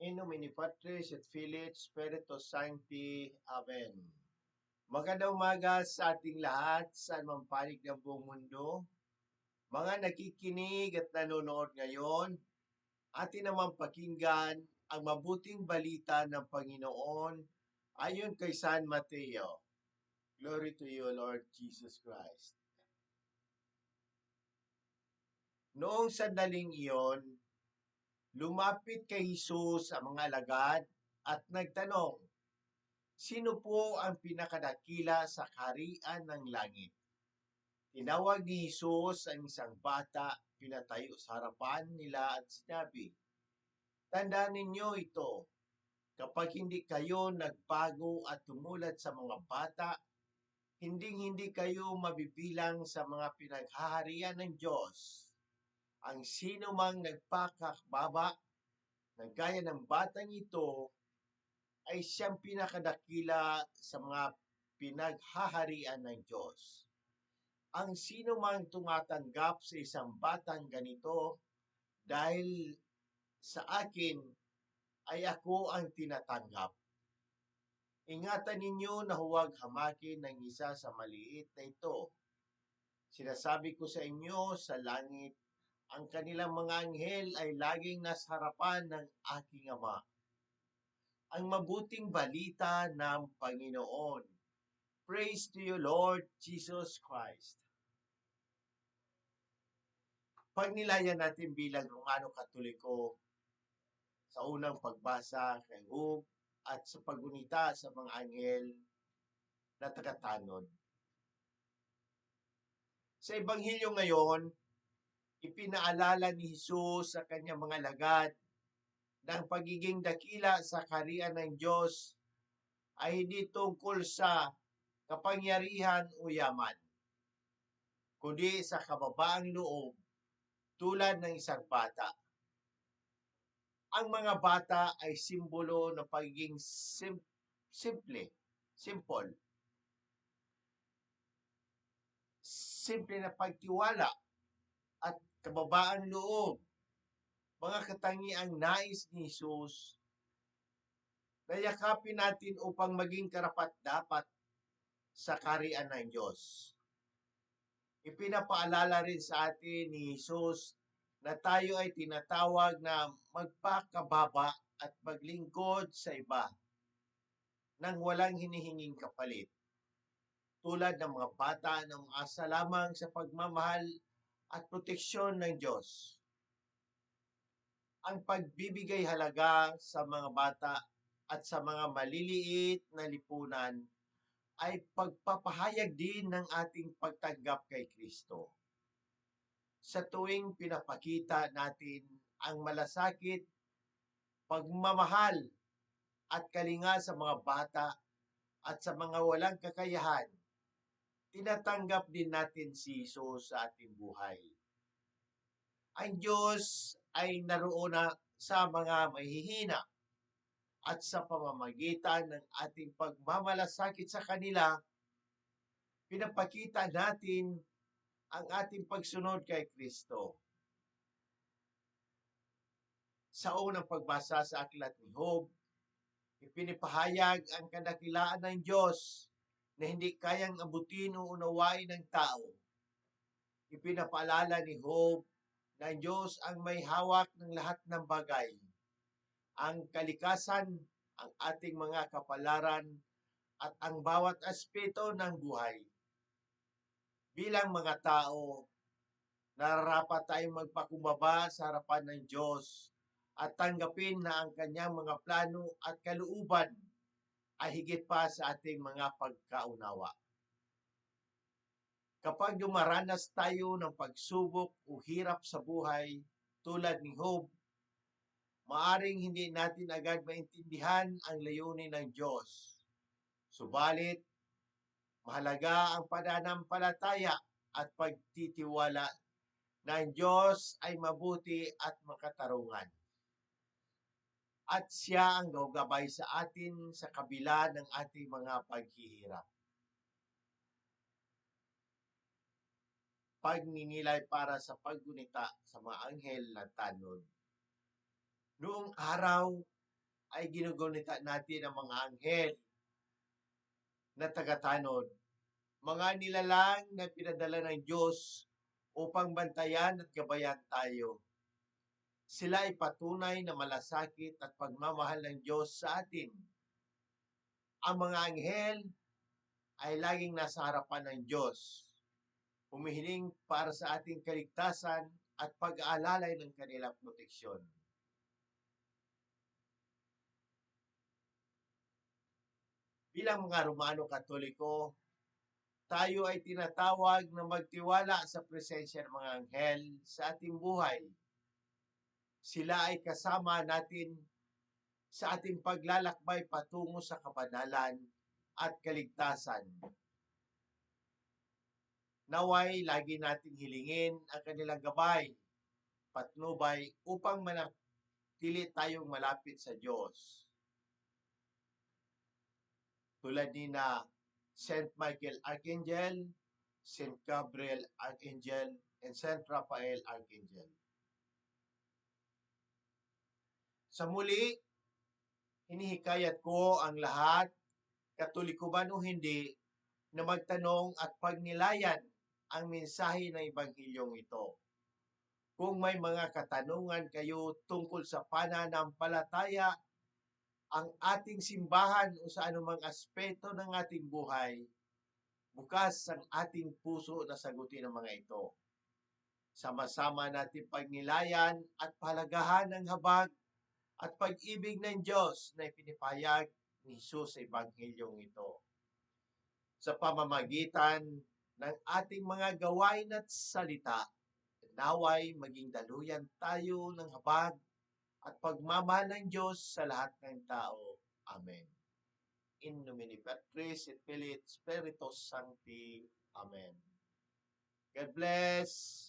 In nomine Patris et Filii et Spiritus Sancti. Amen. Magandang umaga sa ating lahat sa anumang panig ng buong mundo. Mga nakikinig at nanonood ngayon, atin naman pakinggan ang mabuting balita ng Panginoon ayon kay San Mateo. Glory to you, Lord Jesus Christ. Noong sandaling iyon, lumapit kay Jesus ang mga alagad at nagtanong, "Sino po ang pinakadakila sa kaharian ng langit?" Tinawag ni Jesus ang isang bata, pinatayo sa harapan nila at sinabi, "Tandaan ninyo ito, kapag hindi kayo nagbago at tumulad sa mga bata, hindi kayo mabibilang sa mga pinaghaharian ng Diyos. Ang sino mang nagpakababa na gaya ng batang ito ay siyang pinakadakila sa mga pinaghaharian ng Diyos. Ang sino mang tumatanggap sa isang batang ganito dahil sa akin ay ako ang tinatanggap. Ingatan ninyo na huwag hamakin ng isa sa maliit na ito. Sinasabi ko sa inyo, sa langit, ang kanilang mga anghel ay laging nasa harapan ng aking Ama. Ang mabuting balita ng Panginoon. Praise to you, Lord Jesus Christ. Pagnilayan natin bilang Romano Katoliko sa unang pagbasa kay Job at sa paggunita sa mga anghel na tagatanod. Sa Ebanghelyo ngayon, ipinaalala ni Jesus sa kanyang mga alagad na ang pagiging dakila sa kaharian ng Diyos ay hindi tungkol sa kapangyarihan o yaman, kundi sa kababaang loob tulad ng isang bata. Ang mga bata ay simbolo ng pagiging simple na pagtiwala at kababaang loob, mga katangiang nais ni Jesus na yakapin natin upang maging karapat-dapat sa kaharian ng Diyos. Ipinapaalala rin sa atin ni Jesus na tayo ay tinatawag na magpakababa at maglingkod sa iba nang walang hinihinging kapalit. Tulad ng mga bata na umaasa lamang sa pagmamahal at proteksyon ng Diyos. Ang pagbibigay halaga sa mga bata at sa mga maliliit na lipunan ay pagpapahayag din ng ating pagtanggap kay Kristo. Sa tuwing pinapakita natin ang malasakit, pagmamahal at kalinga sa mga bata at sa mga walang kakayahan, tinatanggap din natin si Jesus sa ating buhay. Ang Diyos ay naroon na sa mga mahihina at sa pamamagitan ng ating pagmamalasakit sa kanila, pinapakita natin ang ating pagsunod kay Kristo. Sa unang pagbasa sa aklat ni Job, ipinipahayag ang kadakilaan ng Diyos na hindi kayang abutin o unawain ng tao. Ipinapaalala ni Job na ang Diyos ang may hawak ng lahat ng bagay. Ang kalikasan, ang ating mga kapalaran, at ang bawat aspeto ng buhay. Bilang mga tao, nararapat tayong magpakumbaba sa harapan ng Diyos at tanggapin na ang kanyang mga plano at kalooban ay higit pa sa ating mga pagkaunawa. Kapag dumaranas tayo ng pagsubok o hirap sa buhay tulad ni Job, maaring hindi natin agad maintindihan ang layunin ng Diyos. Subalit, mahalaga ang pananampalataya at pagtitiwala na ang Diyos ay mabuti at makatarungan. At siya ang gagabay sa atin sa kabila ng ating mga paghihirap. Pagninilay para sa paggunita sa mga anghel na tanod. Noong araw, ay ginugunita natin ang mga anghel na tagatanod, mga nilalang na pinadala ng Diyos upang bantayan at gabayan tayo. Sila ay patunay na malasakit at pagmamahal ng Diyos sa atin. Ang mga anghel ay laging nasa harapan ng Diyos, humihiling para sa ating kaligtasan at pag-aalalay ng kanilang proteksyon. Bilang mga Romano Katoliko, tayo ay tinatawag na magtiwala sa presensya ng mga anghel sa ating buhay. Sila ay kasama natin sa ating paglalakbay patungo sa kabanalan at kaligtasan. Naway lagi nating hilingin ang kanilang gabay, patnubay upang manatili tayong malapit sa Diyos. Tulad ni na St. Michael Archangel, St. Gabriel Archangel, and St. Raphael Archangel. Sa muli, hinihikayat ko ang lahat, Katoliko man o hindi, na magtanong at pagnilayan ang mensahe ng Ebanghilyong ito. Kung may mga katanungan kayo tungkol sa pananampalataya, ang ating simbahan o sa anumang aspeto ng ating buhay, bukas ang ating puso na sagutin ang mga ito. Sama-sama natin pagnilayan at pahalagahan ng habag at pag-ibig ng Diyos na ipinipahayag ni Jesus sa Ebanghilyong ito. Sa pamamagitan ng ating mga gawain at salita, naway maging daluyan tayo ng habag at pagmamahal ng Diyos sa lahat ng tao. Amen. In nomine Patris et Filii et Spiritus Sancti. Amen. God bless.